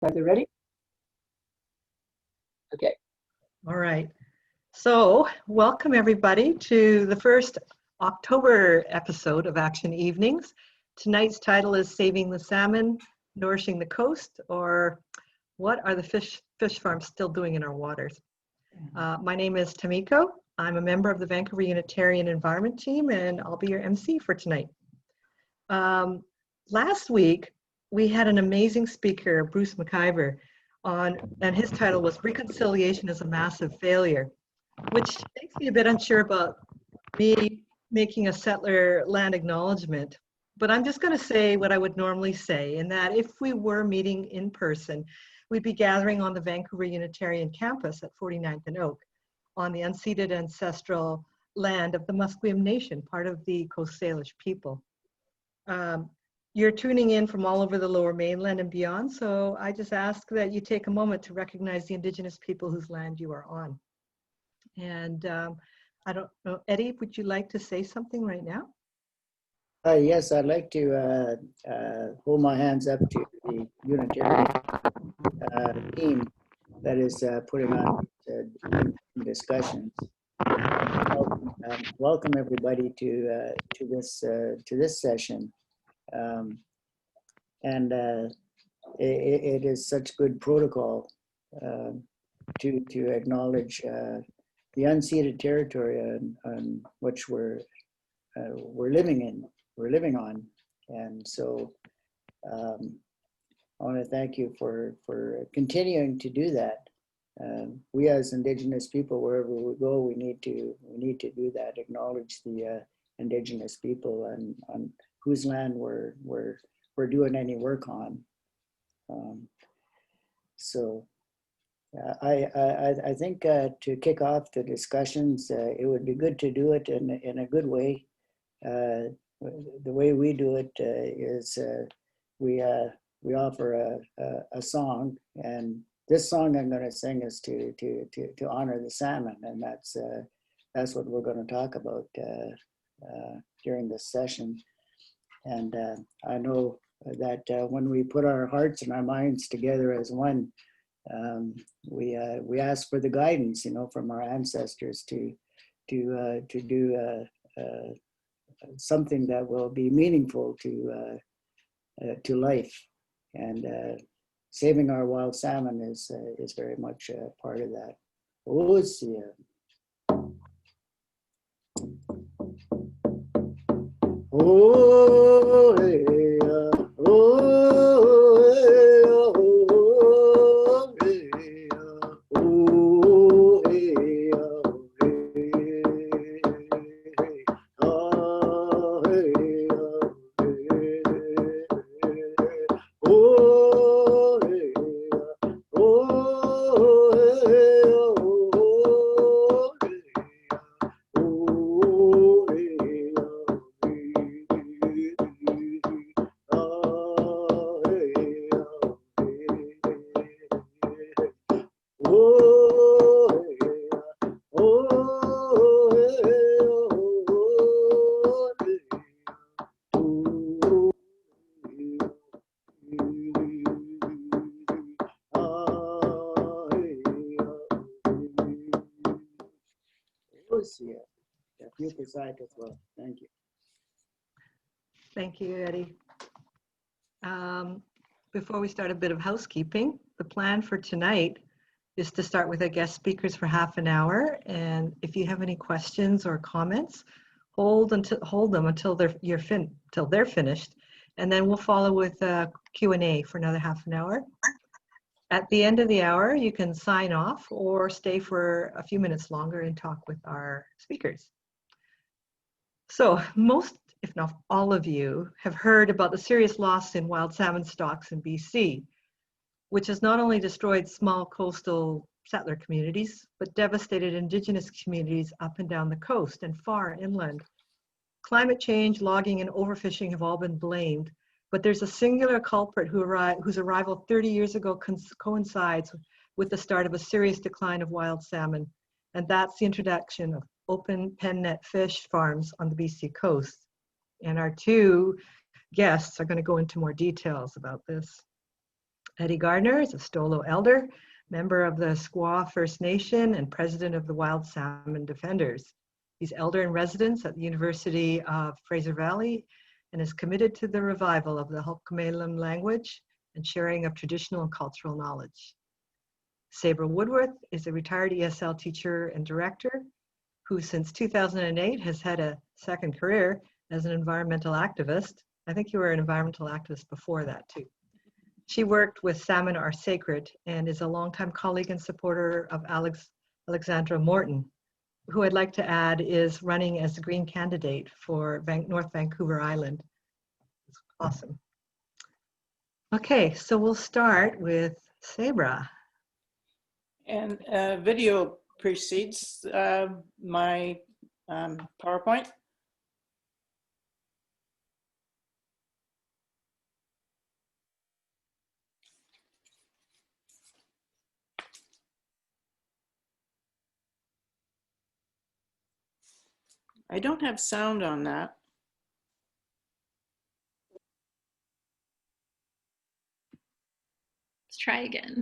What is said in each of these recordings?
Are they ready? Okay. All right. So welcome everybody to the first October episode of Action Evenings. Tonight's title is Saving the Salmon, Nourishing the Coast, or what are the fish farms still doing in our waters? My name is Tamiko. I'm a member of the Vancouver Unitarian Environment Team, and I'll be your MC for tonight. Last week, we had an amazing speaker, Bruce McIver, and his title was Reconciliation is a Massive Failure, which makes me a bit unsure about me making a settler land acknowledgement. But I'm just going to say what I would normally say, in that if we were meeting in person, we'd be gathering on the Vancouver Unitarian campus at 49th and Oak on the unceded ancestral land of the Musqueam Nation, part of the Coast Salish people. You're tuning in from all over the Lower Mainland and beyond, so I just ask that you take a moment to recognize the Indigenous people whose land you are on. And I don't know, Eddie, would you like to say something right now? Yes, I'd like to hold my hands up to the Unitarian team that is putting on discussions. Welcome everybody to this session, and it is such good protocol to acknowledge the unceded territory on which we're living on, and so I want to thank you for continuing to do that. We as Indigenous people, wherever we go, we need to do that. Acknowledge the Indigenous people and on whose land we're doing any work on. So I think to kick off the discussions, it would be good to do it in a good way. The way we do it is we offer a song, and this song I'm going to sing is to honor the salmon, and that's what we're going to talk about during this session. And I know that when we put our hearts and our minds together as one, we ask for the guidance, from our ancestors to do something that will be meaningful to life, and saving our wild salmon is very much part of that. Oh, see ya. Oh, hey, oh, hey, oh, hey, oh, hey, oh, hey, as well. Thank you. Thank you, Eddie. Before we start, a bit of housekeeping. The plan for tonight is to start with our guest speakers for half an hour, and if you have any questions or comments, hold them until they're finished, and then we'll follow with a Q&A for another half an hour. At the end of the hour, you can sign off or stay for a few minutes longer and talk with our speakers. So most, if not all of you, have heard about the serious loss in wild salmon stocks in BC, which has not only destroyed small coastal settler communities, but devastated Indigenous communities up and down the coast and far inland. Climate change, logging, and overfishing have all been blamed, but there's a singular culprit whose arrival 30 years ago coincides with the start of a serious decline of wild salmon, and that's the introduction of open pen net fish farms on the BC coast. And our two guests are going to go into more details about this. Eddie Gardner is a Stolo elder, member of the Squaw First Nation and president of the Wild Salmon Defenders. He's elder in residence at the University of Fraser Valley and is committed to the revival of the Hul'qumi'num language and sharing of traditional and cultural knowledge. Sabra Woodworth is a retired ESL teacher and director who since 2008 has had a second career as an environmental activist. I think you were an environmental activist before that too. She worked with Salmon Are Sacred and is a longtime colleague and supporter of Alexandra Morton, who I'd like to add is running as the Green candidate for North Vancouver Island. It's awesome. Okay, so we'll start with Sabra. And video precedes my PowerPoint. I don't have sound on that. Let's try again.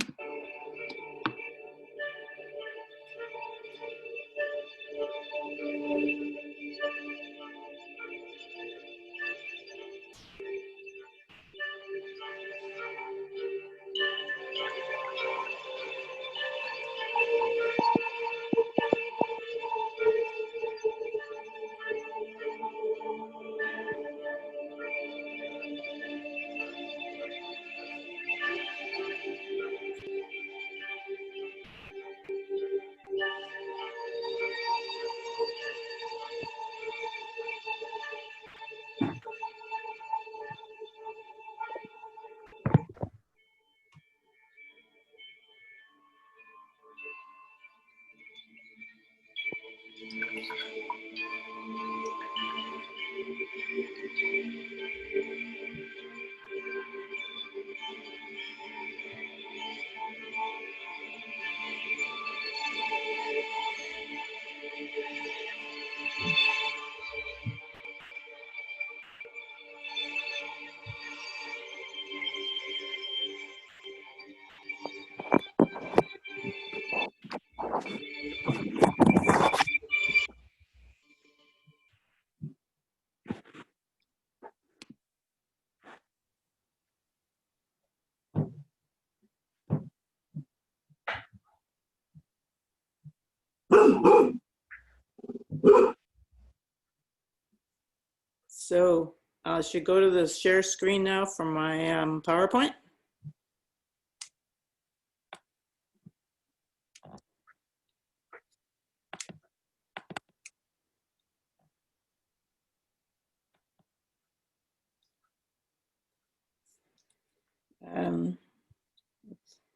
So I should go to the share screen now for my PowerPoint.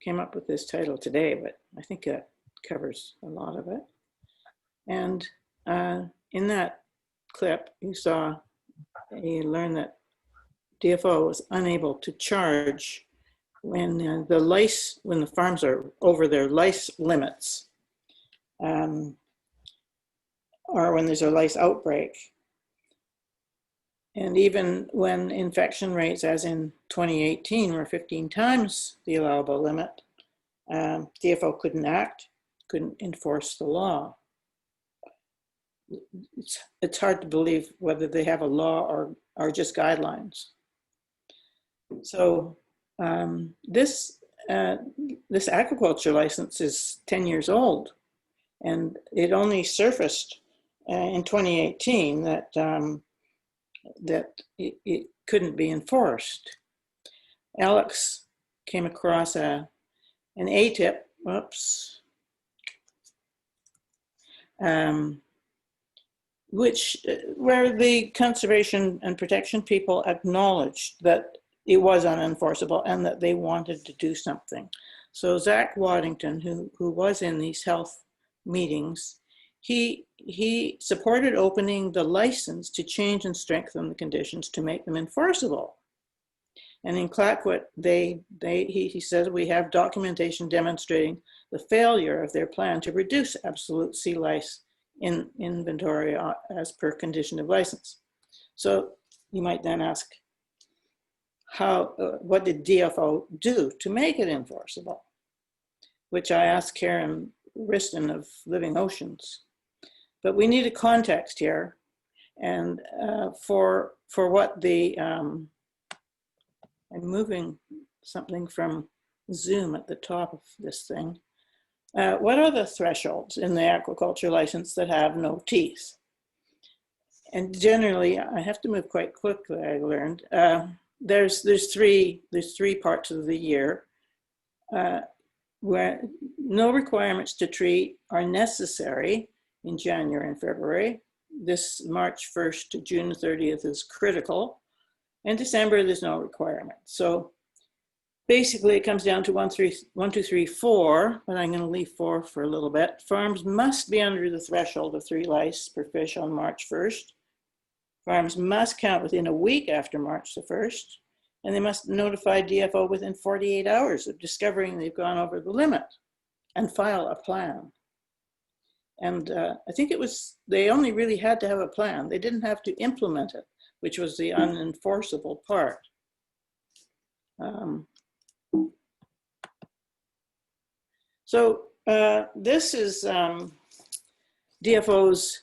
Came up with this title today, but I think that covers a lot of it. And in that clip, you saw learn that DFO was unable to charge when when the farms are over their lice limits, or when there's a lice outbreak. And even when infection rates, as in 2018, were 15 times the allowable limit, DFO couldn't act, couldn't enforce the law. It's hard to believe whether they have a law or just guidelines. So this aquaculture license is 10 years old, and it only surfaced in 2018 that it couldn't be enforced. Alex came across an ATIP, where the conservation and protection people acknowledged that it was unenforceable and that they wanted to do something. So Zach Waddington, who was in these health meetings, he supported opening the license to change and strengthen the conditions to make them enforceable. And in Clayoquot, he says, we have documentation demonstrating the failure of their plan to reduce absolute sea lice in inventory as per condition of license. So you might then ask, what did DFO do to make it enforceable? Which I asked Karen Riston of Living Oceans. But we need a context here, and for what the I'm moving something from Zoom at the top of this thing. What are the thresholds in the aquaculture license that have no teeth? And generally, I have to move quite quickly, I learned. There's three parts of the year where no requirements to treat are necessary in January and February. This March 1st to June 30th is critical. In December, there's no requirement. So basically, it comes down to 1, 2, 3, 4, but I'm going to leave 4 for a little bit. Farms must be under the threshold of 3 lice per fish on March 1st. Farms must count within a week after March the 1st, and they must notify DFO within 48 hours of discovering they've gone over the limit and file a plan. And I think they only really had to have a plan. They didn't have to implement it, which was the unenforceable part. So this is DFO's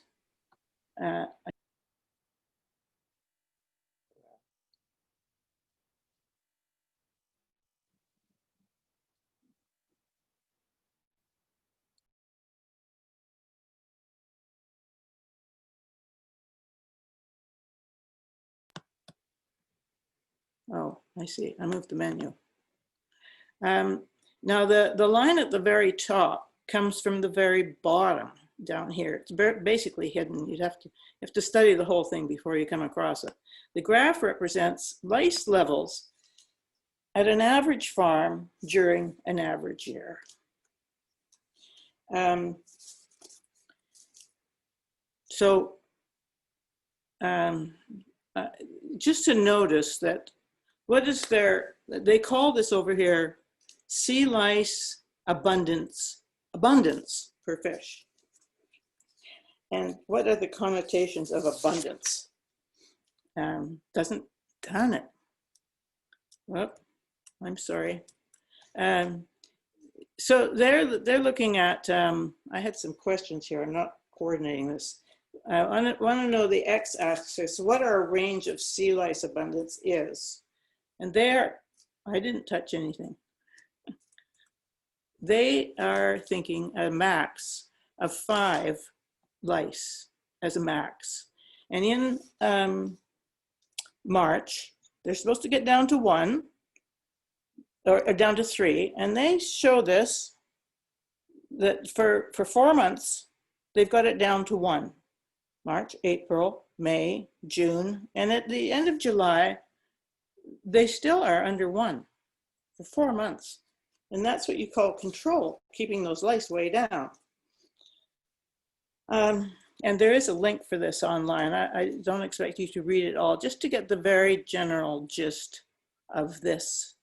oh, I see. I moved the menu. Now the line at the very top comes from the very bottom down here. It's basically hidden. You have to study the whole thing before you come across it. The graph represents lice levels at an average farm during an average year. Just to notice that they call this over here sea lice abundance per fish. And what are the connotations of abundance? Doesn't done it. Well, I'm sorry. So they're looking at, I had some questions here. I'm not coordinating this. I want to know the x-axis, what our range of sea lice abundance is. And there, I didn't touch anything. They are thinking a max of 5 lice as a max. And in March, they're supposed to get down to 1 or down to 3. And they show this, that for 4 months, they've got it down to 1. March, April, May, June, and at the end of July, they still are under 1 for 4 months. And that's what you call control, keeping those lice way down. And there is a link for this online. I don't expect you to read it all, just to get the very general gist of this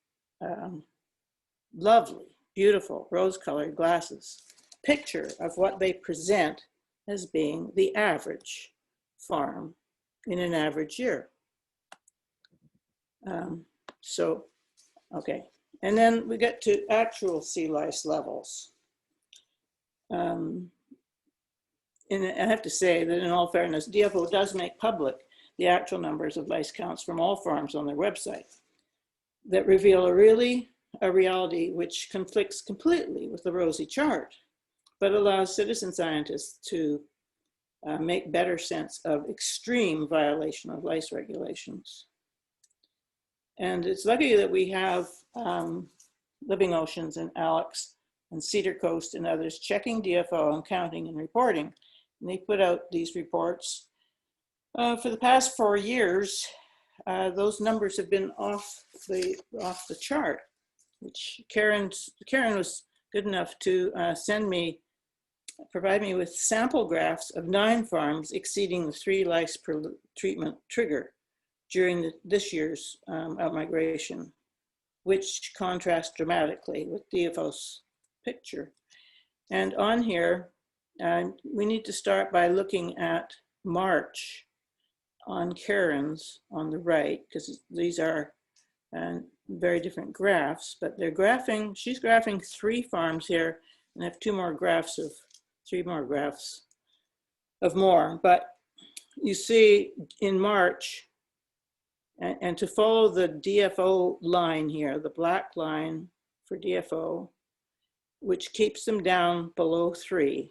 lovely, beautiful, rose-colored glasses picture of what they present as being the average farm in an average year. Okay. And then we get to actual sea lice levels. And I have to say that in all fairness, DFO does make public the actual numbers of lice counts from all farms on their website that reveal a reality which conflicts completely with the rosy chart, but allows citizen scientists to make better sense of extreme violation of lice regulations. And it's lucky that we have Living Oceans and Alex and Cedar Coast and others checking DFO and counting and reporting. And they put out these reports. For the past 4 years, those numbers have been off the chart, which Karen was good enough to provide me with sample graphs of 9 farms exceeding the 3 lice per treatment trigger during this year's outmigration, which contrasts dramatically with DFO's picture. And on here, we need to start by looking at March on Karen's on the right, because these are and very different graphs, but they're graphing, she's graphing 3 farms here, and I have 3 more graphs of more. But you see in March, and to follow the DFO line here, the black line for DFO, which keeps them down below 3.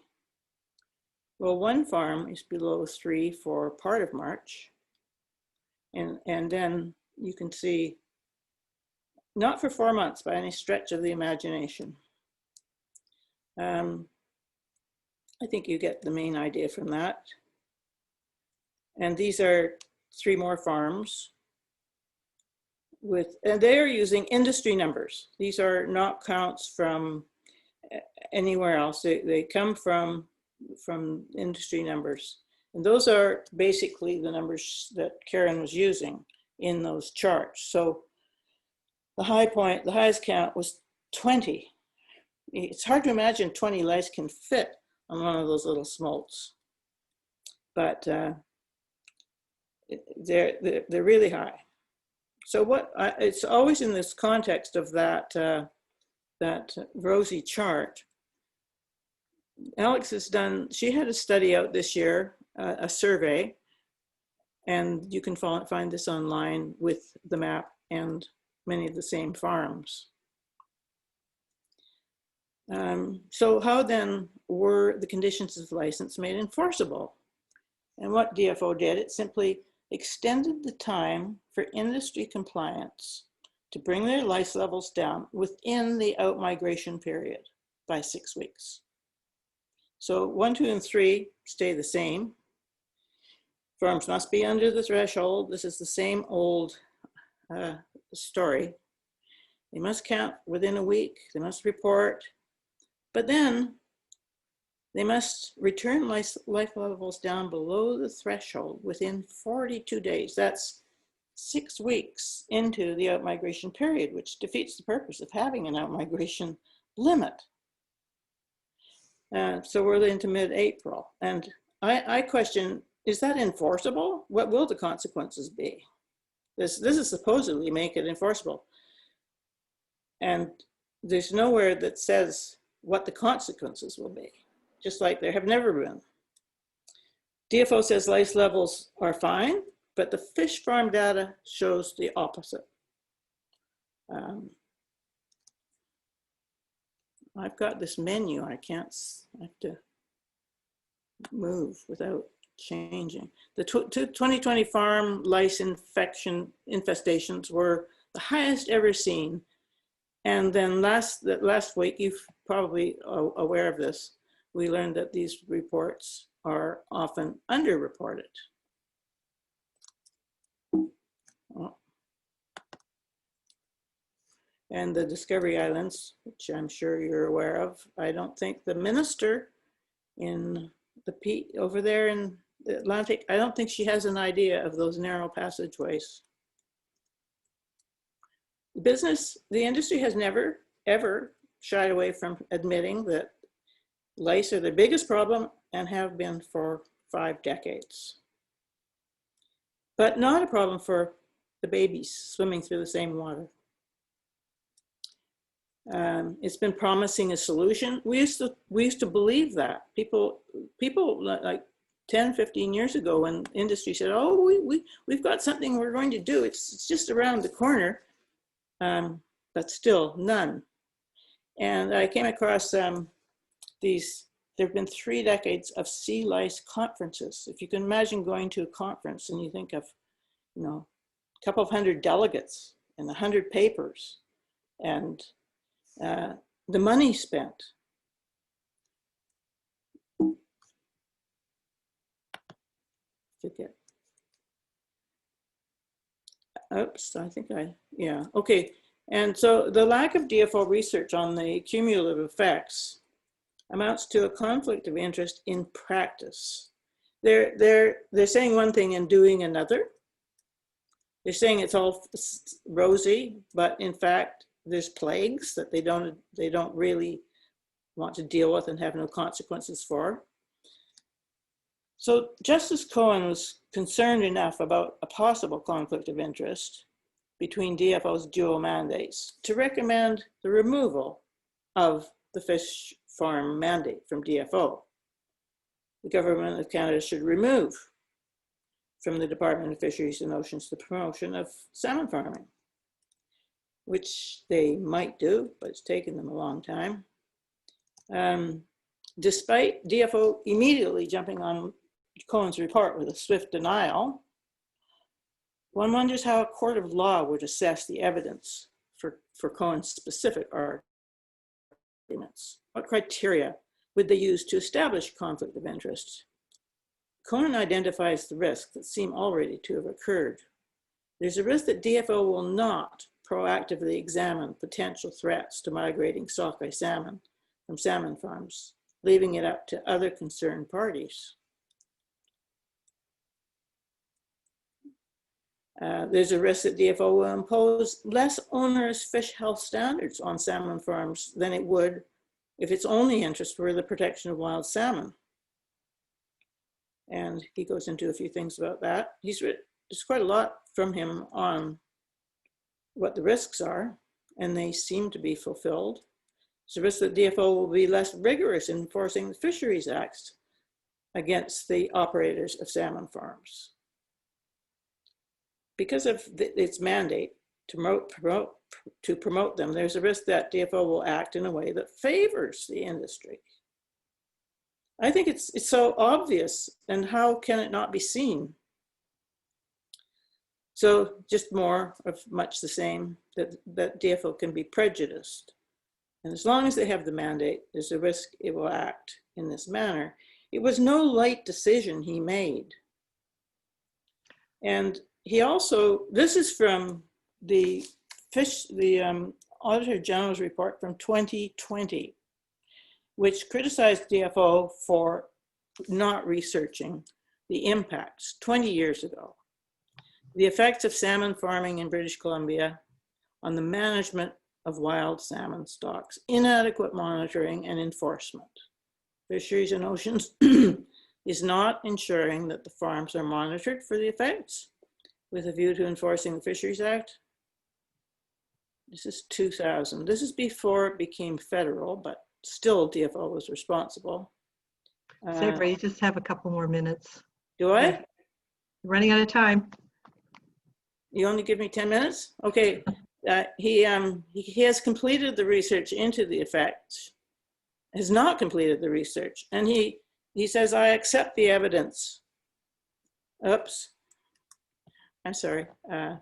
Well, one farm is below 3 for part of March. And then you can see, not for 4 months by any stretch of the imagination. I think you get the main idea from that. And these are 3 more farms and they are using industry numbers. These are not counts from anywhere else. They come from industry numbers. And those are basically the numbers that Karen was using in those charts. So the high point, the highest count was 20. It's hard to imagine 20 lice can fit on one of those little smolts, but they're really high. So it's always in this context of that rosy chart. Alex has done, she had a study out this year, a survey, and you can find this online with the map and many of the same farms. So how then were the conditions of license made enforceable? And what DFO did, it simply extended the time for industry compliance to bring their lice levels down within the out-migration period by 6 weeks. So 1, 2, and 3 stay the same. Farms must be under the threshold. This is the same old story. They must count within a week. They must report. But then they must return lice levels down below the threshold within 42 days. That's 6 weeks into the out-migration period, which defeats the purpose of having an out-migration limit. So we're into mid-April. And I question, is that enforceable? What will the consequences be? This is supposedly make it enforceable. And there's nowhere that says what the consequences will be, just like there have never been. DFO says lice levels are fine, but the fish farm data shows the opposite. I've got this menu, I have to move without changing. The 2020 farm lice infestations were the highest ever seen. And then last week, you're probably aware of this, we learned that these reports are often underreported. And the Discovery Islands, which I'm sure you're aware of, I don't think the minister in over there in the Atlantic, I don't think she has an idea of those narrow passageways. The industry has never, ever shied away from admitting that lice are the biggest problem and have been for 5 decades. But not a problem for the babies swimming through the same water. It's been promising a solution. We used to believe that. People like 10, 15 years ago when industry said, oh, we've got something we're going to do. It's just around the corner. But still none. And I came across there have been 3 decades of sea lice conferences. If you can imagine going to a conference and you think of, a couple of 100 delegates and 100 papers and the money spent. Oops, I think yeah, okay. And so the lack of DFO research on the cumulative effects amounts to a conflict of interest in practice. They're saying one thing and doing another. They're saying it's all rosy, but in fact, there's plagues that they don't really want to deal with and have no consequences for. So Justice Cohen was concerned enough about a possible conflict of interest between DFO's dual mandates to recommend the removal of the fish farm mandate from DFO. The Government of Canada should remove from the Department of Fisheries and Oceans the promotion of salmon farming, which they might do, but it's taken them a long time. Despite DFO immediately jumping on Cohen's report with a swift denial, one wonders how a court of law would assess the evidence for Cohen's specific arguments. What criteria would they use to establish conflict of interest? Cohen identifies the risks that seem already to have occurred. There's a risk that DFO will not proactively examine potential threats to migrating sockeye salmon from salmon farms, leaving it up to other concerned parties. There's a risk that DFO will impose less onerous fish health standards on salmon farms than it would if its only interest were the protection of wild salmon. And he goes into a few things about that. There's quite a lot from him on what the risks are, and they seem to be fulfilled. There's a risk that DFO will be less rigorous in enforcing the Fisheries Act against the operators of salmon farms. Because of its mandate to promote them, there's a risk that DFO will act in a way that favors the industry. I think it's so obvious, and how can it not be seen? So just more of much the same, that DFO can be prejudiced. And as long as they have the mandate, there's a risk it will act in this manner. It was no light decision he made. And he also, this is from the Auditor General's report from 2020, which criticized DFO for not researching the impacts 20 years ago. The effects of salmon farming in British Columbia on the management of wild salmon stocks, inadequate monitoring and enforcement. Fisheries and Oceans is not ensuring that the farms are monitored for the effects with a view to enforcing the Fisheries Act. This is 2000. This is before it became federal, but still DFO was responsible. Sabra, you just have a couple more minutes. Do I? Yeah. Running out of time. You only give me 10 minutes? Okay. He has completed the research into the effects, has not completed the research, and he says, I accept the evidence. Oops. I'm sorry. I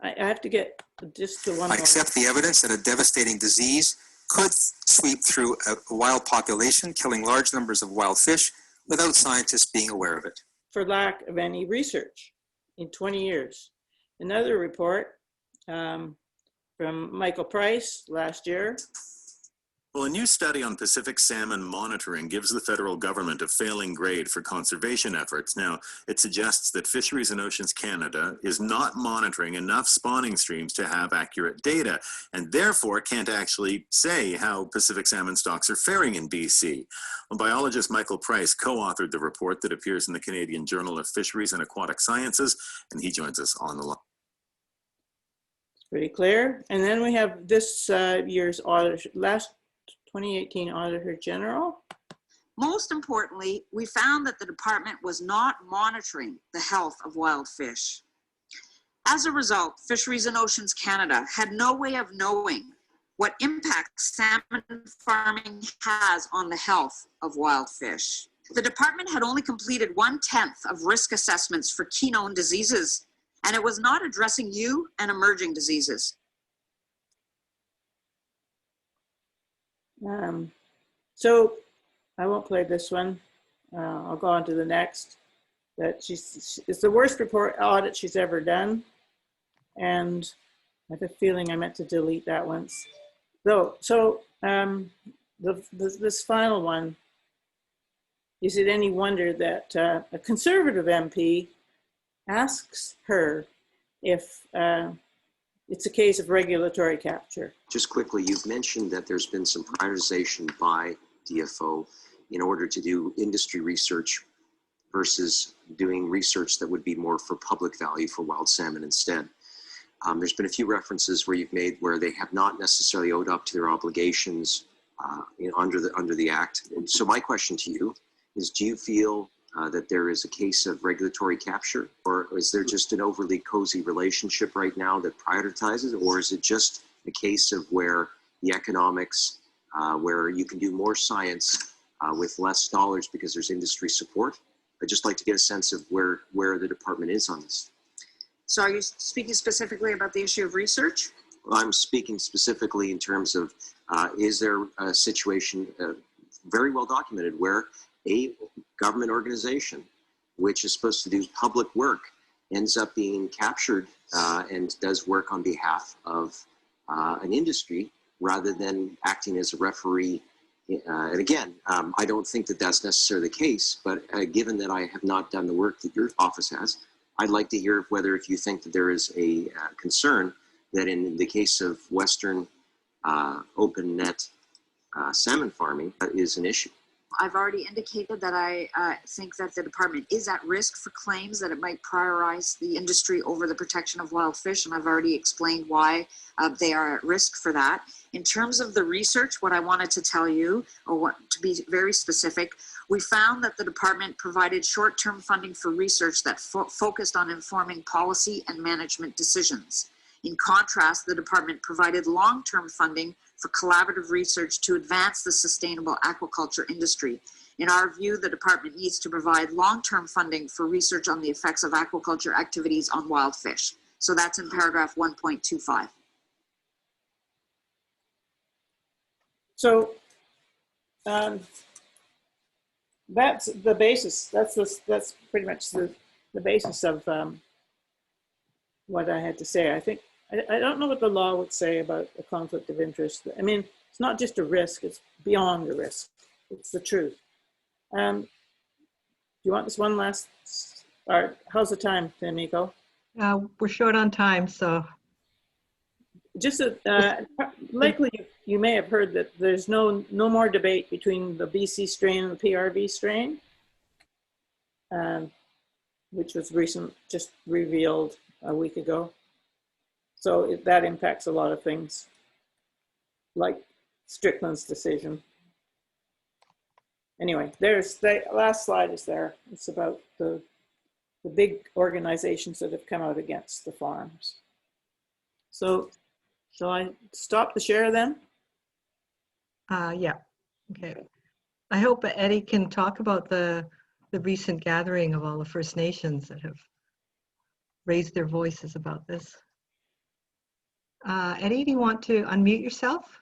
have to get just the one I more. accept the evidence that a devastating disease could sweep through a wild population, killing large numbers of wild fish without scientists being aware of it. For lack of any research in 20 years. Another report from Michael Price last year. Well, a new study on Pacific salmon monitoring gives the federal government a failing grade for conservation efforts. Now, it suggests that Fisheries and Oceans Canada is not monitoring enough spawning streams to have accurate data, and therefore can't actually say how Pacific salmon stocks are faring in BC. Well, biologist Michael Price co-authored the report that appears in the Canadian Journal of Fisheries and Aquatic Sciences, and he joins us on the line. It's pretty clear. And then we have this year's audit, last 2018 Auditor General. Most importantly, we found that the department was not monitoring the health of wild fish. As a result, Fisheries and Oceans Canada had no way of knowing what impact salmon farming has on the health of wild fish. The department had only completed 1/10 of risk assessments for key known diseases, and it was not addressing new and emerging diseases. So I won't play this one. I'll go on to the next. It's the worst audit she's ever done. And I have a feeling I meant to delete that once. This final one, is it any wonder that a Conservative MP asks her if it's a case of regulatory capture? Just quickly, you've mentioned that there's been some prioritization by DFO in order to do industry research versus doing research that would be more for public value for wild salmon instead. There's been a few references where you've made where they have not necessarily owed up to their obligations under the Act. And so my question to you is, do you feel that there is a case of regulatory capture, or is there just an overly cozy relationship right now that prioritizes, or is it just a case of where the economics, where you can do more science with less dollars because there's industry support? I'd just like to get a sense of where the department is on this. So are you speaking specifically about the issue of research? Well, I'm speaking specifically in terms of, is there a situation very well documented where a government organization, which is supposed to do public work, ends up being captured and does work on behalf of an industry rather than acting as a referee? And again, I don't think that that's necessarily the case, but given that I have not done the work that your office has, I'd like to hear whether if you think that there is a concern that in the case of Western open net salmon farming is an issue. I've already indicated that I think that the department is at risk for claims that it might prioritize the industry over the protection of wild fish, and I've already explained why they are at risk for that. In terms of the research, what I wanted to tell you, or to be very specific, we found that the department provided short-term funding for research that focused on informing policy and management decisions. In contrast, the department provided long-term funding for collaborative research to advance the sustainable aquaculture industry. In our view, the department needs to provide long-term funding for research on the effects of aquaculture activities on wild fish. So that's in paragraph 1.25. So that's the basis. That's pretty much the basis of what I had to say. I think I don't know what the law would say about a conflict of interest. I mean, it's not just a risk; it's beyond a risk. It's the truth. Do you want this one last? All right. How's the time, Nico? We're short on time, so. Just likely you may have heard that there's no more debate between the BC strain and the PRV strain, which was just revealed a week ago. So that impacts a lot of things, like Strickland's decision. Anyway, there's the last slide is there. It's about the big organizations that have come out against the farms. So shall I stop the share then? Yeah, okay. I hope Eddie can talk about the recent gathering of all the First Nations that have raised their voices about this. Eddie, do you want to unmute yourself?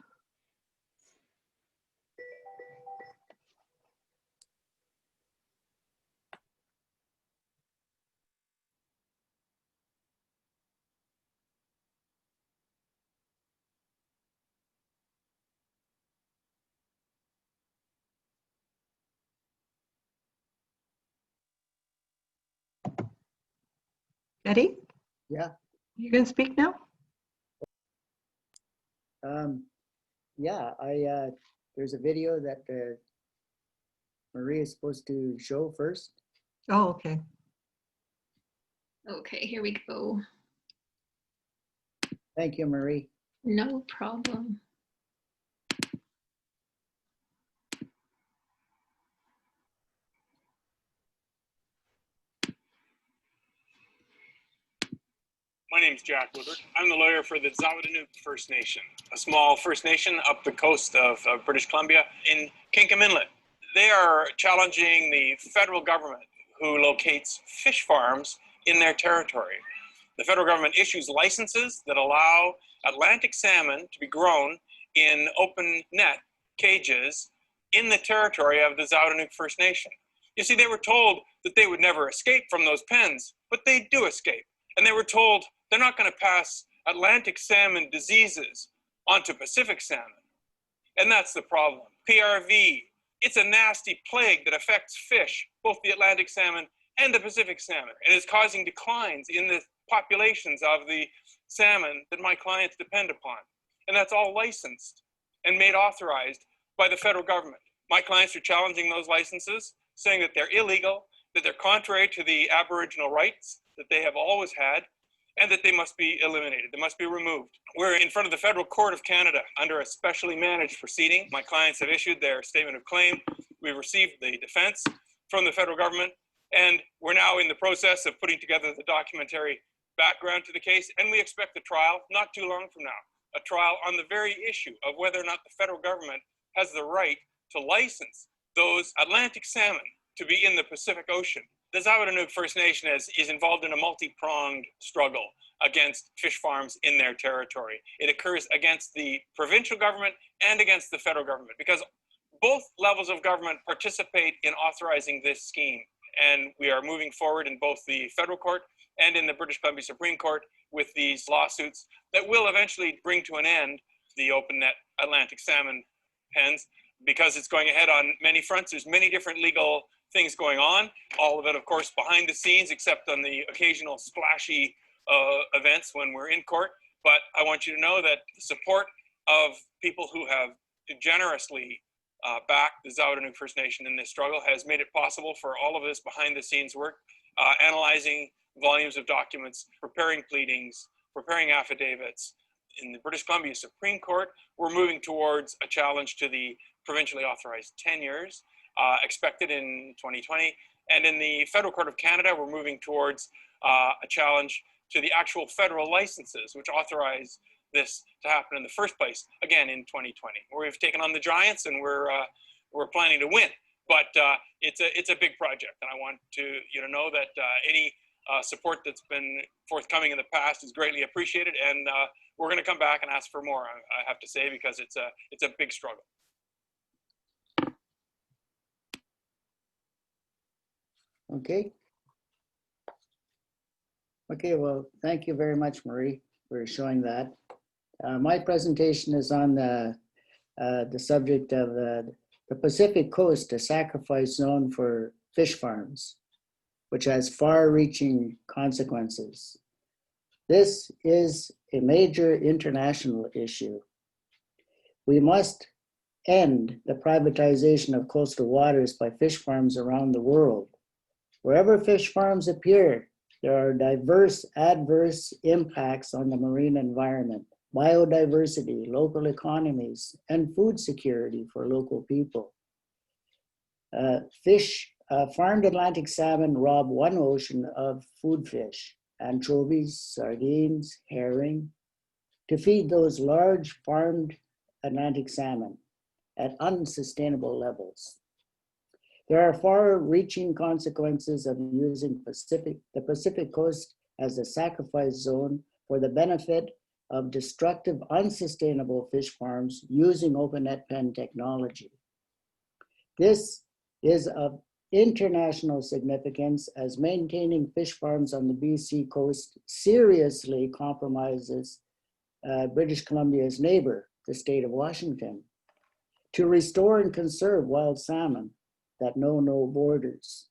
Eddie? Yeah. You can speak now? Yeah, there's a video that Marie is supposed to show first. Oh, okay. Okay, here we go. Thank you, Marie. No problem. My name is Jack Woodward. I'm the lawyer for the Zawadanuke First Nation, a small First Nation up the coast of British Columbia in Kinkham Inlet. They are challenging the federal government who locates fish farms in their territory. The federal government issues licenses that allow Atlantic salmon to be grown in open net cages in the territory of the Zawadanuke First Nation. You see, they were told that they would never escape from those pens, but they do escape. And they were told they're not going to pass Atlantic salmon diseases onto Pacific salmon. And that's the problem. PRV, it's a nasty plague that affects fish, both the Atlantic salmon and the Pacific salmon, and is causing declines in the populations of the salmon that my clients depend upon. And that's all licensed and made authorized by the federal government. My clients are challenging those licenses, saying that they're illegal, that they're contrary to the Aboriginal rights that they have always had, and that they must be eliminated, they must be removed. We're in front of the Federal Court of Canada under a specially managed proceeding. My clients have issued their statement of claim. We've received the defense from the federal government, and we're now in the process of putting together the documentary background to the case, and we expect a trial not too long from now, a trial on the very issue of whether or not the federal government has the right to license those Atlantic salmon to be in the Pacific Ocean. The Zawadanuck First Nation is involved in a multi-pronged struggle against fish farms in their territory. It occurs against the provincial government and against the federal government, because both levels of government participate in authorizing this scheme. And we are moving forward in both the federal court and in the British Columbia Supreme Court with these lawsuits that will eventually bring to an end the open net Atlantic salmon pens, because it's going ahead on many fronts. There's many different legal things going on, all of it, of course, behind the scenes, except on the occasional splashy events when we're in court. But I want you to know that the support of people who have generously backed the Zawadanuck First Nation in this struggle has made it possible for all of this behind the scenes work, analyzing volumes of documents, preparing pleadings, preparing affidavits. In the British Columbia Supreme Court, we're moving towards a challenge to the provincially authorized tenures, expected in 2020. And in the Federal Court of Canada, we're moving towards a challenge to the actual federal licenses, which authorize this to happen in the first place, again in 2020. We've taken on the giants, and we're planning to win. But it's a big project, and I want you to know that any support that's been forthcoming in the past is greatly appreciated, and we're going to come back and ask for more, I have to say, because it's a big struggle. Okay. Okay, well, thank you very much, Marie, for showing that. My presentation is on the subject of the Pacific Coast, a sacrifice zone for fish farms, which has far-reaching consequences. This is a major international issue. We must end the privatization of coastal waters by fish farms around the world. Wherever fish farms appear, there are diverse adverse impacts on the marine environment, biodiversity, local economies, and food security for local people. Farmed Atlantic salmon rob one ocean of food fish, anchovies, sardines, herring, to feed those large farmed Atlantic salmon at unsustainable levels. There are far-reaching consequences of using the Pacific Coast as a sacrifice zone for the benefit of destructive, unsustainable fish farms using open net pen technology. This is of international significance, as maintaining fish farms on the BC coast seriously compromises British Columbia's neighbor, the state of Washington, to restore and conserve wild salmon that know no borders.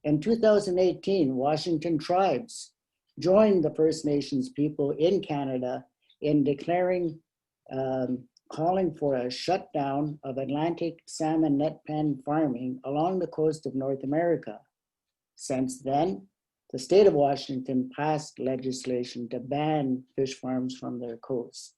In 2018, Washington tribes joined the First Nations people in Canada in declaring, calling for a shutdown of Atlantic salmon net pen farming along the coast of North America. Since then, the state of Washington passed legislation to ban fish farms from their coast.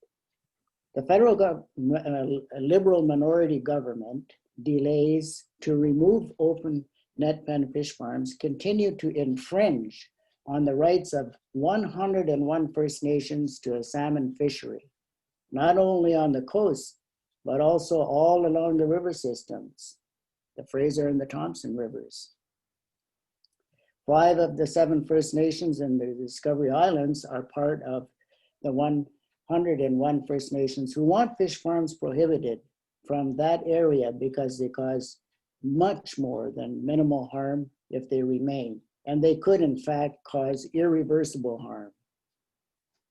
The federal Liberal minority government delays to remove open net pen fish farms continue to infringe on the rights of 101 First Nations to a salmon fishery, not only on the coast, but also all along the river systems, the Fraser and the Thompson rivers. 5 of the 7 First Nations in the Discovery Islands are part of the 101 First Nations who want fish farms prohibited from that area because they cause much more than minimal harm if they remain, and they could in fact cause irreversible harm.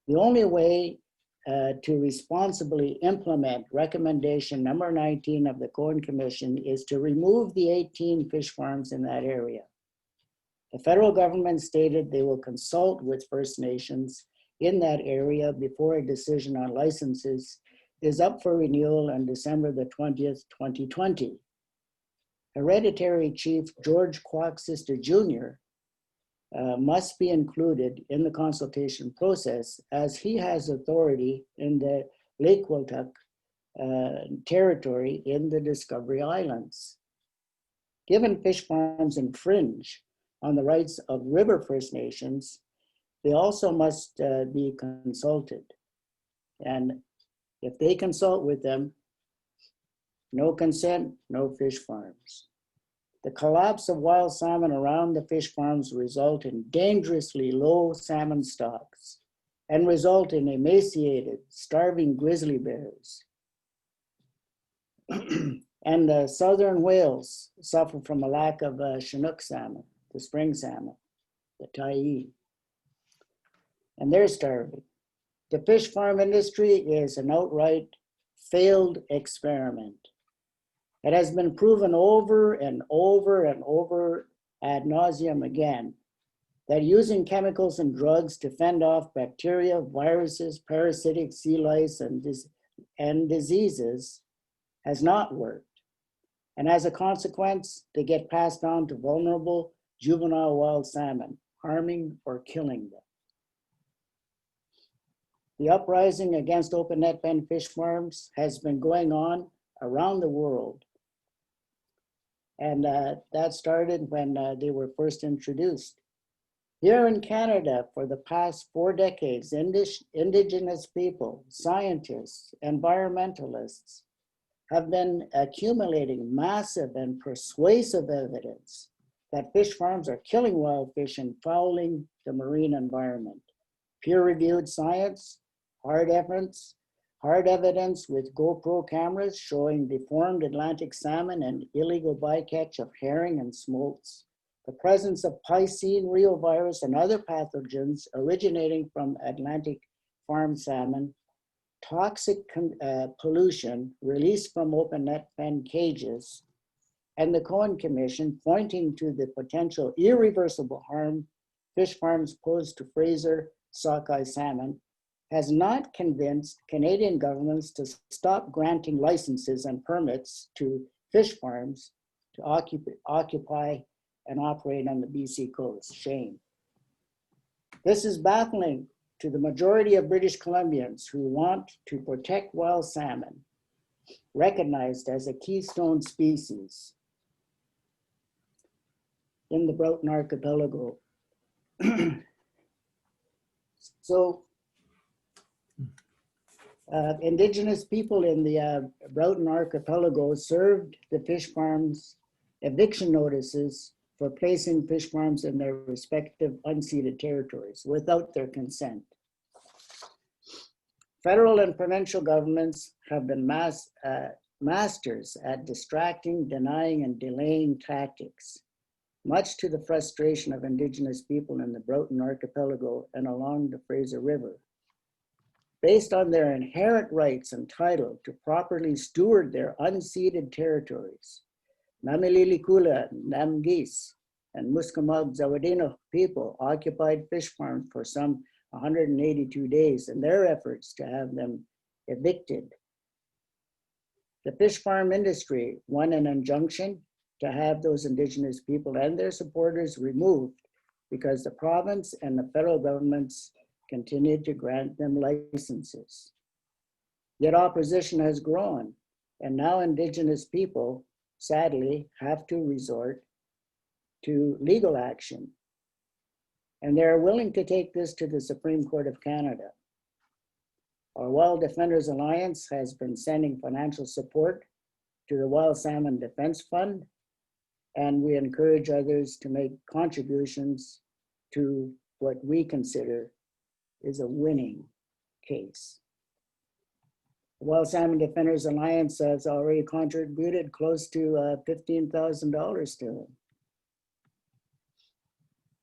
The only way to responsibly implement recommendation number 19 of the Cohen Commission is to remove the 18 fish farms in that area. The federal government stated they will consult with First Nations in that area before a decision on licenses is up for renewal on December the 20th, 2020. Hereditary Chief George Quack Sister Jr. must be included in the consultation process, as he has authority in the Lake Wiltuck territory in the Discovery Islands. Given fish farms infringe on the rights of river First Nations, they also must be consulted. And if they consult with them, no consent, no fish farms. The collapse of wild salmon around the fish farms result in dangerously low salmon stocks and result in emaciated, starving grizzly bears. And southern whales suffer from a lack of Chinook salmon, the spring salmon, the Tyee, and they're starving. The fish farm industry is an outright failed experiment. It has been proven over and over and over ad nauseum again that using chemicals and drugs to fend off bacteria, viruses, parasitic sea lice, and diseases has not worked. And as a consequence, they get passed on to vulnerable juvenile wild salmon, harming or killing them. The uprising against open net pen fish farms has been going on around the world. And that started when they were first introduced. Here in Canada, for the past 4 decades, Indigenous people, scientists, environmentalists have been accumulating massive and persuasive evidence that fish farms are killing wild fish and fouling the marine environment. Peer-reviewed science, hard evidence with GoPro cameras showing deformed Atlantic salmon and illegal bycatch of herring and smolts, the presence of Piscine reovirus and other pathogens originating from Atlantic farm salmon, toxic pollution released from open net pen cages, and the Cohen Commission pointing to the potential irreversible harm fish farms pose to Fraser sockeye salmon, has not convinced Canadian governments to stop granting licenses and permits to fish farms to occupy and operate on the BC coast. Shame. This is baffling to the majority of British Columbians who want to protect wild salmon, recognized as a keystone species in the Broughton Archipelago. So, Indigenous people in the Broughton Archipelago served the fish farms eviction notices for placing fish farms in their respective unceded territories without their consent. Federal and provincial governments have been masters at distracting, denying, and delaying tactics, much to the frustration of Indigenous people in the Broughton Archipelago and along the Fraser River. Based on their inherent rights and title to properly steward their unceded territories, Namililikula, Namgis, and Musqueam Zawadino people occupied fish farms for some 182 days in their efforts to have them evicted. The fish farm industry won an injunction to have those Indigenous people and their supporters removed because the province and the federal governments continued to grant them licenses. Yet opposition has grown, and now Indigenous people, sadly, have to resort to legal action. And they're willing to take this to the Supreme Court of Canada. Our Wild Defenders Alliance has been sending financial support to the Wild Salmon Defense Fund, and we encourage others to make contributions to what we consider is a winning case. The Wild Salmon Defenders Alliance has already contributed close to $15,000 to them.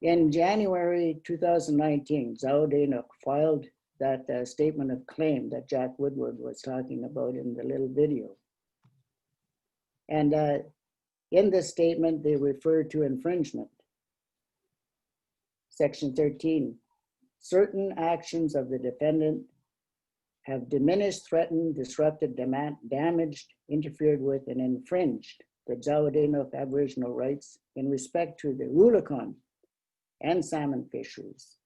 In January 2019, Zawadino filed that statement of claim that Jack Woodward was talking about in the little video. And in this statement, they refer to infringement. Section 13, certain actions of the defendant have diminished, threatened, disrupted, damaged, interfered with, and infringed the Zawadino Aboriginal rights in respect to the Rulakan, and salmon fisheries.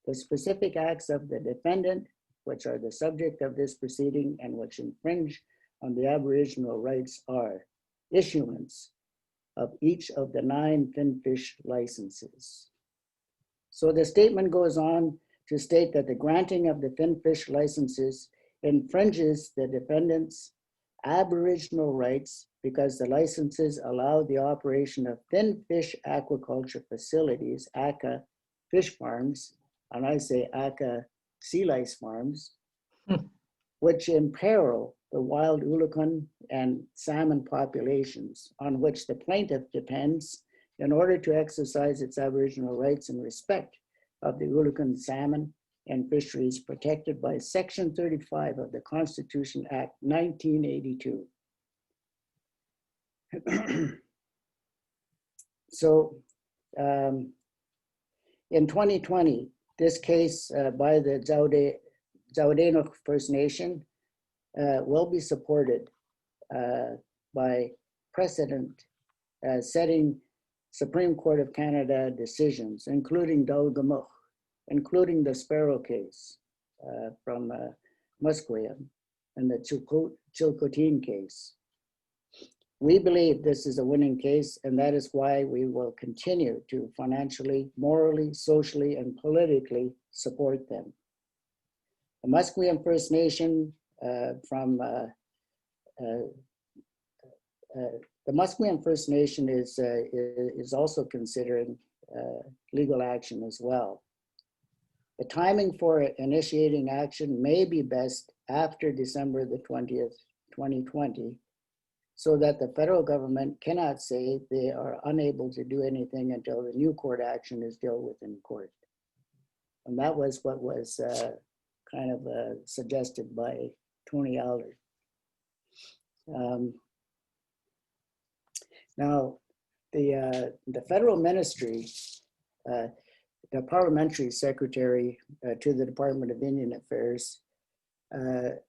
The specific acts of the defendant, which are the subject of this proceeding and which infringe on the Aboriginal rights, are issuance of each of the 9 finfish licenses. So the statement goes on to state that the granting of the finfish licenses infringes the defendant's Aboriginal rights because the licenses allow the operation of finfish aquaculture facilities, ACA fish farms, and I say ACA sea lice farms, which imperil the wild ulukan and salmon populations on which the plaintiff depends in order to exercise its Aboriginal rights in respect of the ulukan salmon and fisheries protected by Section 35 of the Constitution Act 1982. So in 2020, this case by the Zaudenook First Nation will be supported by precedent setting Supreme Court of Canada decisions, including Dalgamuk, including the Sparrow case from Musqueam and the Chilcotin case. We believe this is a winning case, and that is why we will continue to financially, morally, socially, and politically support them. The Musqueam First Nation the Musqueam First Nation is also considering legal action as well. The timing for initiating action may be best after December the 20th, 2020, so that the federal government cannot say they are unable to do anything until the new court action is dealt with in court. And that was what was kind of suggested by Tony Allard. Now, the federal ministry, the parliamentary secretary to the Department of Indian Affairs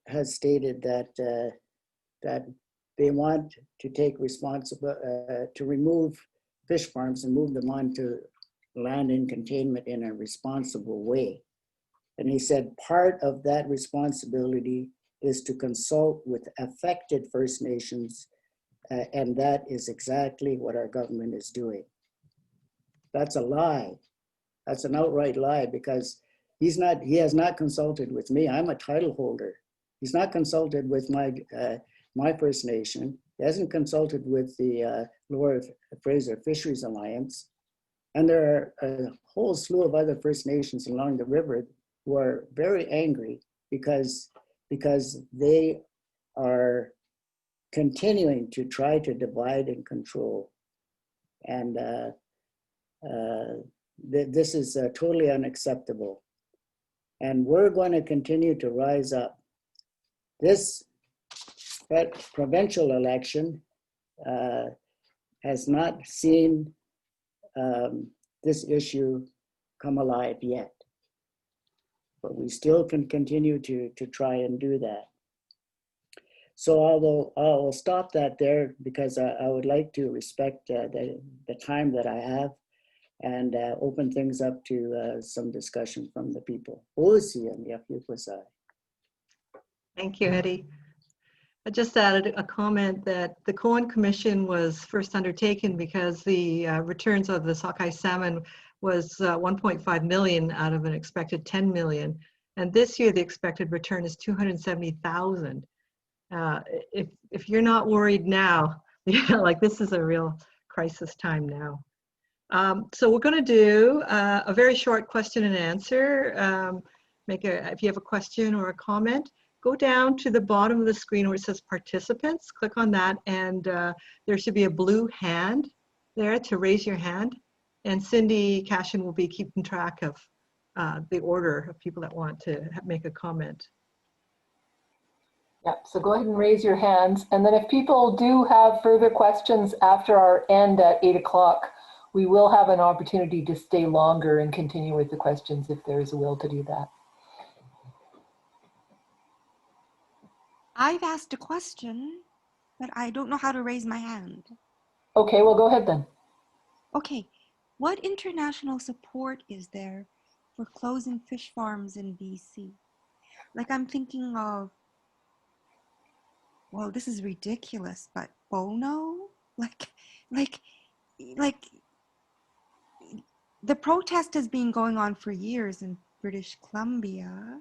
has stated that they want to take responsibility to remove fish farms and move them on to land in containment in a responsible way. And he said part of that responsibility is to consult with affected First Nations, and that is exactly what our government is doing. That's a lie. That's an outright lie, because he has not consulted with me. I'm a title holder. He's not consulted with my First Nation. He hasn't consulted with the Lower Fraser Fisheries Alliance. And there are a whole slew of other First Nations along the river who are very angry because they are continuing to try to divide and control. And this is totally unacceptable. And we're going to continue to rise up. This provincial election has not seen this issue come alive yet. But we still can continue to try and do that. So I'll stop that there, because I would like to respect the time that I have and open things up to some discussion from the people. Thank you, Eddie. I just added a comment that the Cohen Commission was first undertaken because the returns of the sockeye salmon was 1.5 million out of an expected 10 million. And this year, the expected return is 270,000. If you're not worried now, like this is a real crisis time now. So we're going to do a very short question and answer. If you have a question or a comment, go down to the bottom of the screen where it says participants, click on that, and there should be a blue hand there to raise your hand. And Cindy Cashin will be keeping track of the order of people that want to make a comment. Yeah, so go ahead and raise your hands. And then if people do have further questions after our end at 8 o'clock, we will have an opportunity to stay longer and continue with the questions if there is a will to do that. I've asked a question, but I don't know how to raise my hand. Okay, well, go ahead then. Okay. what international support is there for closing fish farms in BC? Like I'm thinking of, well, this is ridiculous, but Bono, like, like the protest has been going on for years in British Columbia.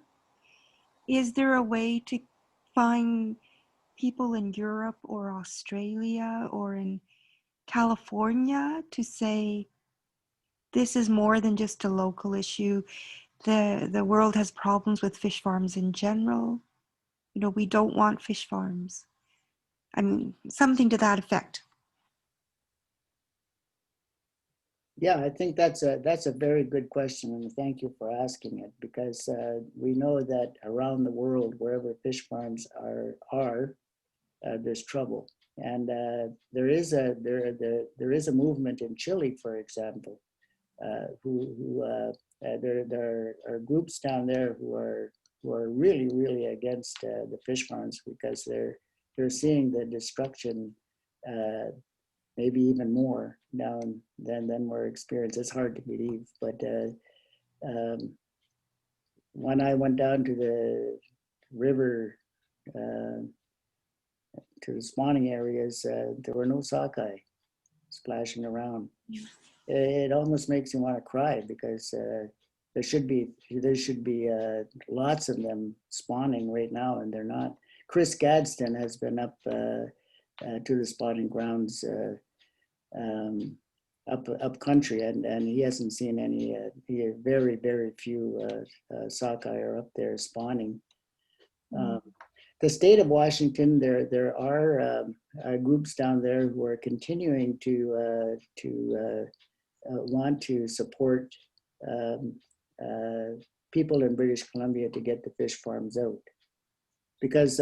Is there a way to find people in Europe or Australia or in California to say, this is more than just a local issue. The world has problems with fish farms in general. You know, we don't want fish farms. I mean, something to that effect. Yeah, I think that's a very good question, and thank you for asking it, because we know that around the world, wherever fish farms are there's trouble, and there is a movement in Chile, for example, there are groups down there who are really against the fish farms, because they're seeing the destruction. Maybe even more now than we're experiencing. It's hard to believe, but when I went down to the river, to the spawning areas, there were no sockeye splashing around. It almost makes you want to cry, because there should be lots of them spawning right now, and they're not. Chris Gadsden has been up to the spawning grounds up country, and he hasn't seen any. Very few sockeye are up there spawning. The state of Washington, there are groups down there who are continuing to want to support people in British Columbia to get the fish farms out, because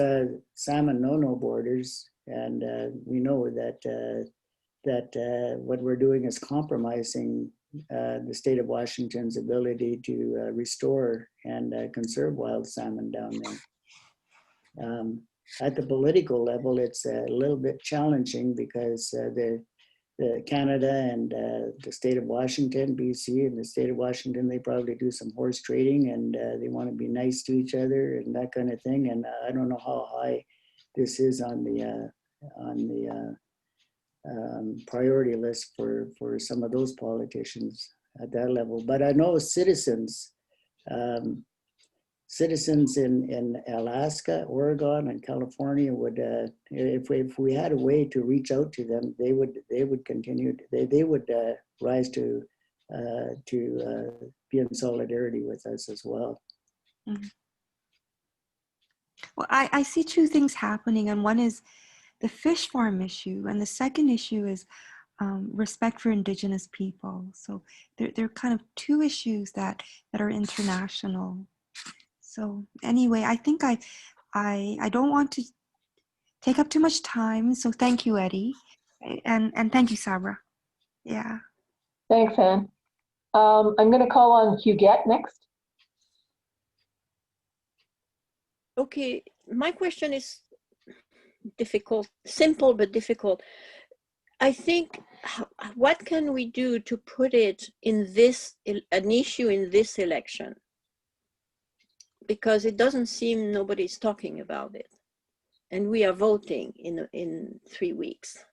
salmon know no borders, and we know that what we're doing is compromising the state of Washington's ability to restore and conserve wild salmon down there. At the political level, it's a little bit challenging, because the Canada and the state of Washington, BC, and the state of Washington, they probably do some horse trading, and they want to be nice to each other and that kind of thing. And I don't know how high this is on the priority list for some of those politicians at that level. But I know citizens in Alaska, Oregon, and California would, if we had a way to reach out to them, they would continue. They would rise to be in solidarity with us as well. Mm-hmm. Well, I see two things happening, and one is the fish farm issue, and the second issue is respect for Indigenous people. So they're kind of two issues that are international. So anyway, I think I don't want to take up too much time. So thank you, Eddie, and thank you, Sabra. Yeah. Thanks, Anne. I'm going to call on Huguette next. Okay, my question is difficult, simple but difficult. I think, what can we do to put it in an issue in this election? Because it doesn't seem nobody's talking about it, and we are voting in 3 weeks.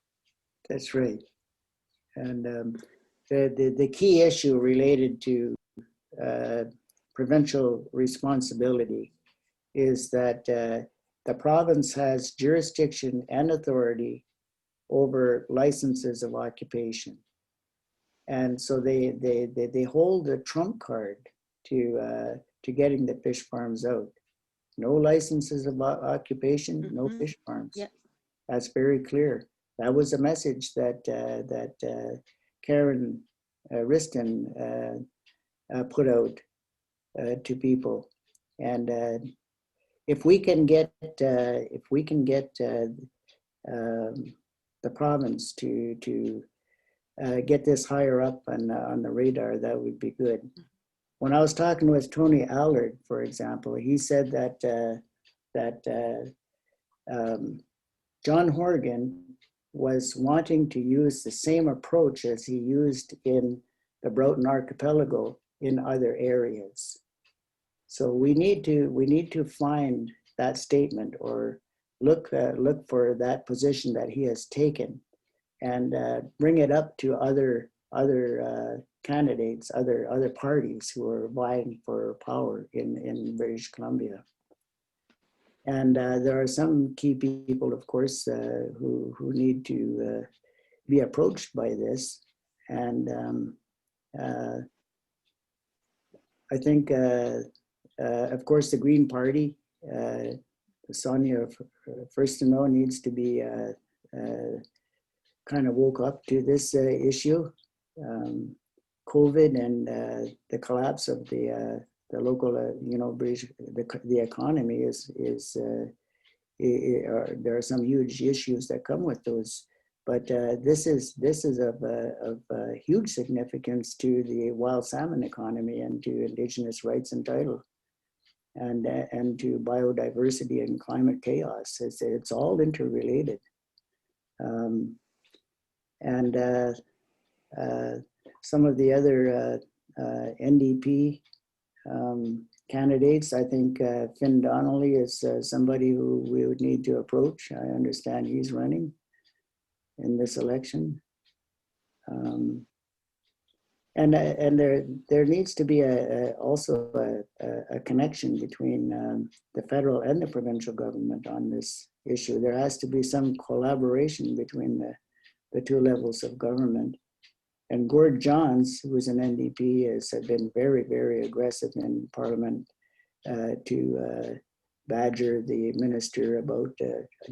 That's right, and the key issue related to provincial responsibility is that the province has jurisdiction and authority over licenses of occupation, and so they hold a trump card to getting the fish farms out. No licenses of occupation, no fish farms. Yeah. That's very clear. That was a message that Karen Riston put out to people, and if we can get the province to get this higher up on the radar, that would be good. When I was talking with Tony Allard, for example, he said that John Horgan was wanting to use the same approach as he used in the Broughton Archipelago in other areas. So we need to find that statement or look for that position that he has taken and bring it up to other candidates, other parties who are vying for power in British Columbia. And there are some key people, of course, who need to be approached by this. And I think, of course, the Green Party, Sonia, first to know, needs to be kind of woke up to this issue. COVID and the collapse of the local, British, the economy is there are some huge issues that come with those. But this is of huge significance to the wild salmon economy and to Indigenous rights and title, and to biodiversity and climate chaos. It's all interrelated. Some of the other NDP candidates, I think Finn Donnelly is somebody who we would need to approach. I understand he's running in this election. And there needs to be also a connection between the federal and the provincial government on this issue. There has to be some collaboration between the two levels of government. And Gord Johns, who is an NDP, has been very, very aggressive in Parliament to badger the minister about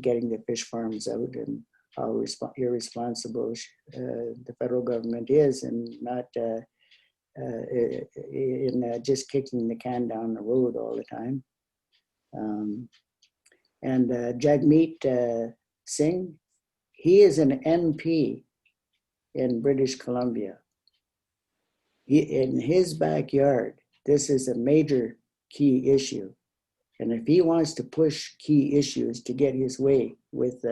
getting the fish farms out and how irresponsible the federal government is, and not in just kicking the can down the road all the time. And Jagmeet Singh, he is an MP in British Columbia. In his backyard, this is a major key issue. And if he wants to push key issues to get his way with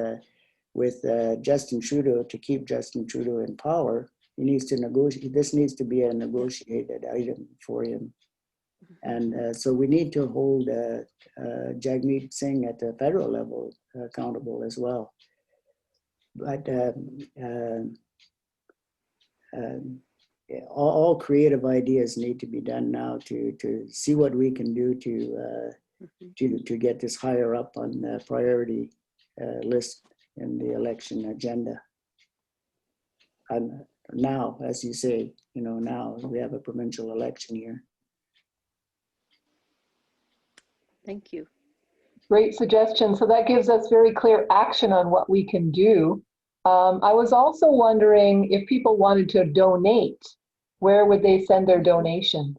Justin Trudeau, to keep Justin Trudeau in power, he needs to negotiate. This needs to be a negotiated item for him. And so we need to hold Jagmeet Singh at the federal level accountable as well. But all creative ideas need to be done now to see what we can do to get this higher up on the priority list in the election agenda. And now, as you say, now we have a provincial election here. Thank you. Great suggestion. So that gives us very clear action on what we can do. I was also wondering if people wanted to donate, where would they send their donations?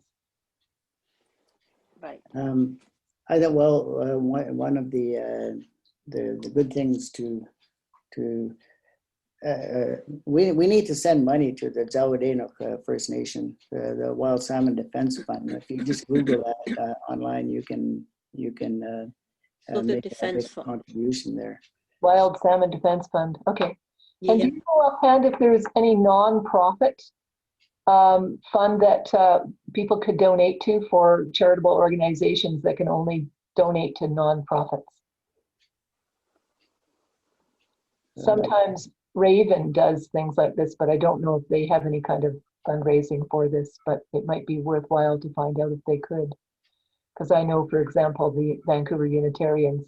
Right. I thought, well, one of the good things we need to send money to the Zawadeno First Nation, the Wild Salmon Defense Fund. If you just Google that online, you can So the make defense a fund. contribution there. Wild Salmon Defense Fund. Okay. Yeah. And do you know offhand if there's any non-profit fund that people could donate to for charitable organizations that can only donate to non-profits? Sometimes Raven does things like this, but I don't know if they have any kind of fundraising for this, but it might be worthwhile to find out if they could. Because I know, for example, the Vancouver Unitarians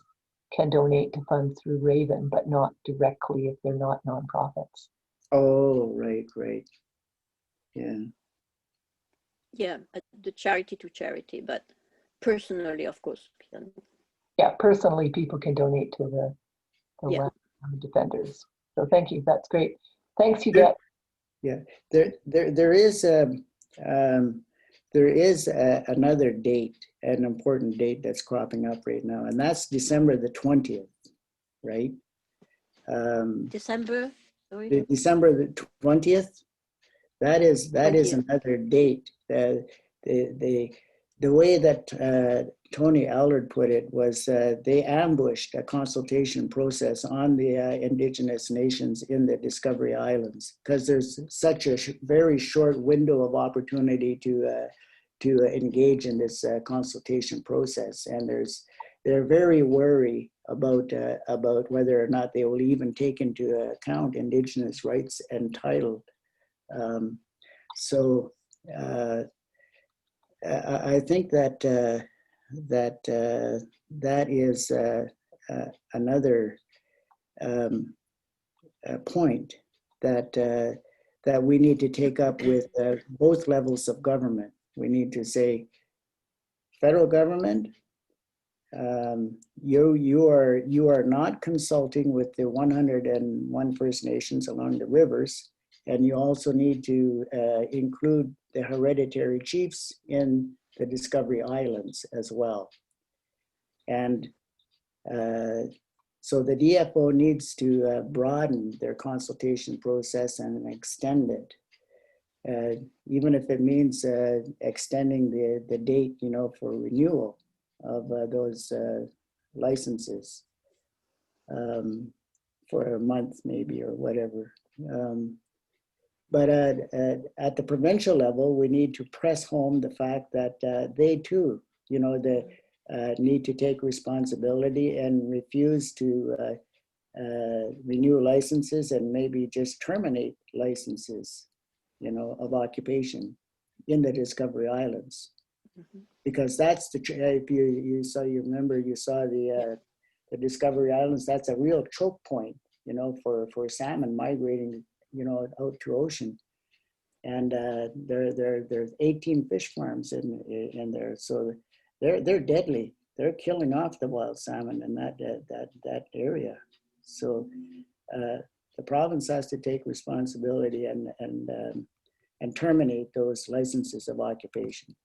can donate to funds through Raven, but not directly if they're not nonprofits. Oh, right. Yeah. Yeah, the charity to charity, but personally, of course. Yeah, personally, people can donate to the Wild Salmon Defenders. So thank you. That's great. Thanks, Hugette. Yeah, there is another date, an important date that's cropping up right now, and that's December the 20th, right? December. Sorry. December the 20th. That is 20th. another date. The the way that Tony Allard put it was they ambushed a consultation process on the Indigenous nations in the Discovery Islands because there's such a very short window of opportunity to engage in this consultation process, and they're very wary about whether or not they will even take into account Indigenous rights and title. I think that that is another point that we need to take up with both levels of government. We need to say, federal government, you are not consulting with the 101 First Nations along the rivers, and you also need to include the hereditary chiefs in the Discovery Islands as well. And so the DFO needs to broaden their consultation process and extend it, even if it means extending the date, for renewal of those licenses for a month maybe or whatever. But at the provincial level, we need to press home the fact that they too, need to take responsibility and refuse to renew licenses and maybe just terminate licenses, of occupation in the Discovery Islands. Mm-hmm. Because that's if you saw the Discovery Islands, that's a real choke point, for salmon migrating, out to ocean. And there's 18 fish farms in there, so they're deadly. They're killing off the wild salmon in that area. So the province has to take responsibility and terminate those licenses of occupation.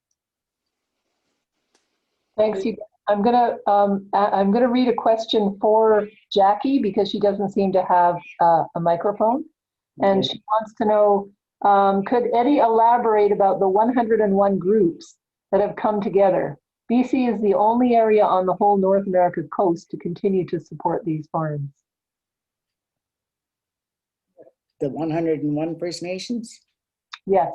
Thanks. I'm gonna read a question for Jackie because she doesn't seem to have a microphone, and she wants to know, could Eddie elaborate about the 101 groups that have come together? BC is the only area on the whole North America coast to continue to support these farms. The 101 First Nations? Yes.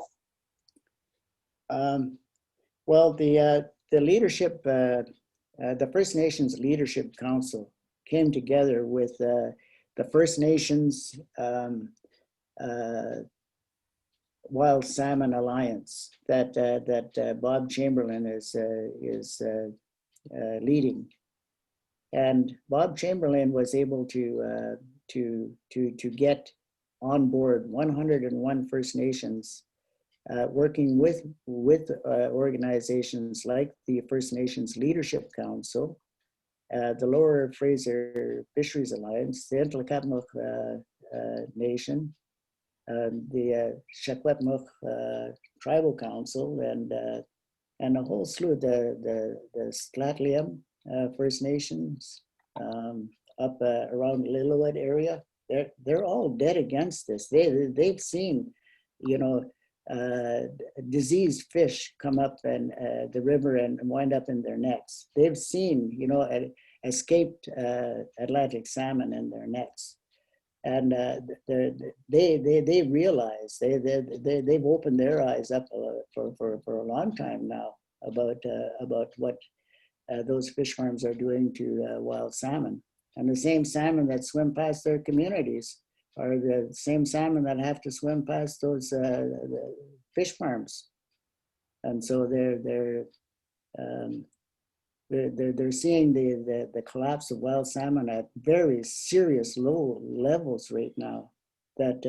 Well, the leadership, the First Nations Leadership Council came together with the First Nations Wild Salmon Alliance that Bob Chamberlain is leading, and Bob Chamberlain was able to get on board 101 First Nations, working with organizations like the First Nations Leadership Council, the Lower Fraser Fisheries Alliance, the Untitled Nation, the Secwepemc Tribal Council, and a whole slew of the Stlatliam First Nations up around Lillooet area. They're all dead against this. They've seen, diseased fish come up and the river and wind up in their nets. They've seen, escaped Atlantic salmon in their nets. And they realize they've opened their eyes up for a long time now about what those fish farms are doing to wild salmon. And the same salmon that swim past their communities are the same salmon that have to swim past those fish farms. And so they're seeing the collapse of wild salmon at very serious low levels right now, that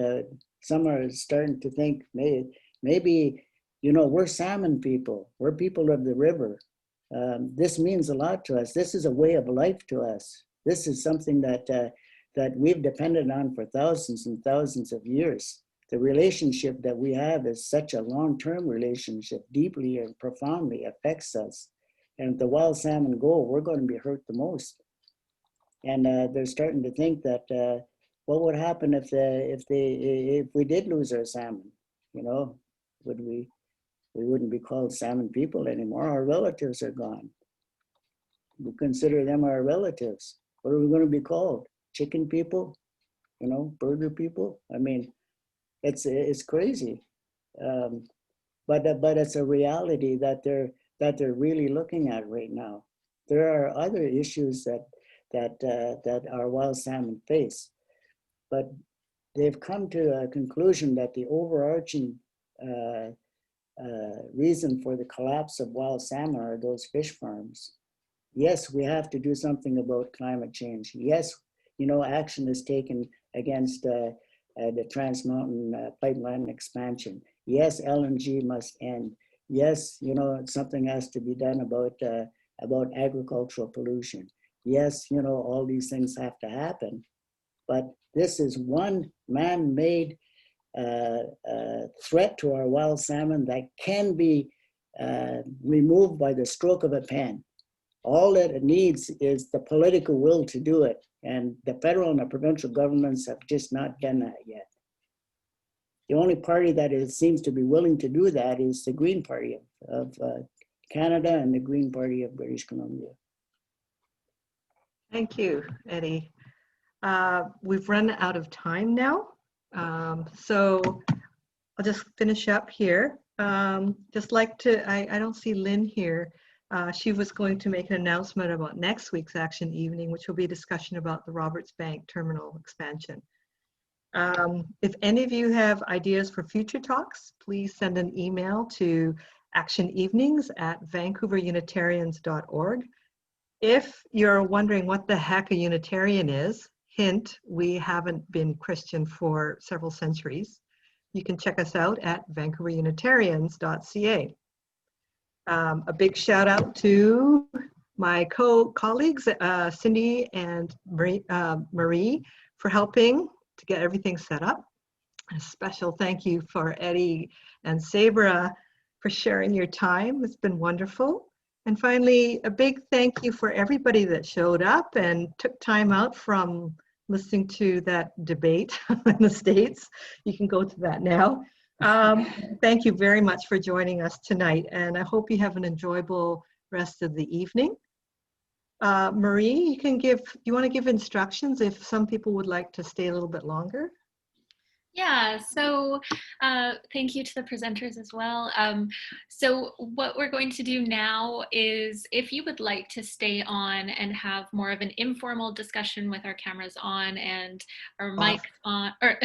some are starting to think maybe we're salmon people, we're people of the river. This means a lot to us. This is a way of life to us. This is something that we've depended on for thousands and thousands of years. The relationship that we have is such a long-term relationship, deeply and profoundly affects us. And if the wild salmon go, we're going to be hurt the most. And they're starting to think that what would happen if we did lose our salmon? Would we We wouldn't be called salmon people anymore. Our relatives are gone. We consider them our relatives. What are we going to be called? Chicken people? You know, burger people? I mean, it's crazy. But it's a reality that they're really looking at right now. There are other issues that our wild salmon face, but they've come to a conclusion that the overarching reason for the collapse of wild salmon are those fish farms. Yes, we have to do something about climate change. Yes, you know, action is taken against the Trans Mountain pipeline expansion. Yes, LNG must end. Yes, you know, something has to be done about agricultural pollution. Yes, you know, all these things have to happen. But this is one man-made threat to our wild salmon that can be removed by the stroke of a pen. All that it needs is the political will to do it. And the federal and the provincial governments have just not done that yet. The only party that seems to be willing to do that is the Green Party of Canada and the Green Party of British Columbia. Thank you, Eddie. We've run out of time now. So I'll just finish up here. Just like to, I don't see Lynn here. She was going to make an announcement about next week's action evening, which will be a discussion about the Roberts Bank terminal expansion. If any of you have ideas for future talks, please send an email to actionevenings@vancouverunitarians.org. If you're wondering what the heck a Unitarian is, hint, we haven't been Christian for several centuries. You can check us out at vancouverunitarians.ca. A big shout out to my colleagues, Cindy and Marie, for helping to get everything set up. A special thank you for Eddie and Sabra for sharing your time. It's been wonderful. And finally, a big thank you for everybody that showed up and took time out from listening to that debate in the States. You can go to that now. Thank you very much for joining us tonight, and I hope you have an enjoyable rest of the evening. Marie, you want to give instructions if some people would like to stay a little bit longer? Yeah, so thank you to the presenters as well. So what we're going to do now is, if you would like to stay on and have more of an informal discussion with our cameras on and our mics on, or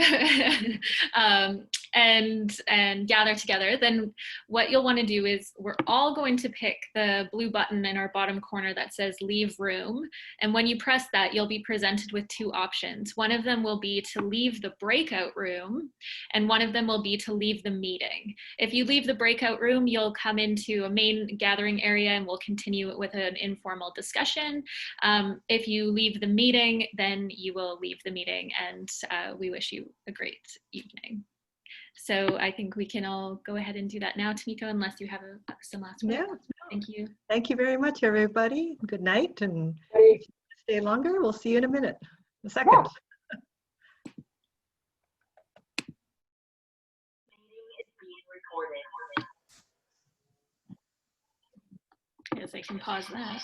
and gather together, then what you'll want to do is we're all going to pick the blue button in our bottom corner that says leave room. And when you press that, you'll be presented with two options. One of them will be to leave the breakout room, and one of them will be to leave the meeting. If you leave the breakout room, you'll come into a main gathering area and we'll continue with an informal discussion. If you leave the meeting, then you will leave the meeting, and we wish you a great evening. So I think we can all go ahead and do that now, Tamiko, unless you have some last words. Yeah. Thank you. Thank you very much, everybody. Good night, and if you stay longer, we'll see you in a minute, a second. Yeah. Yes, I can pause that.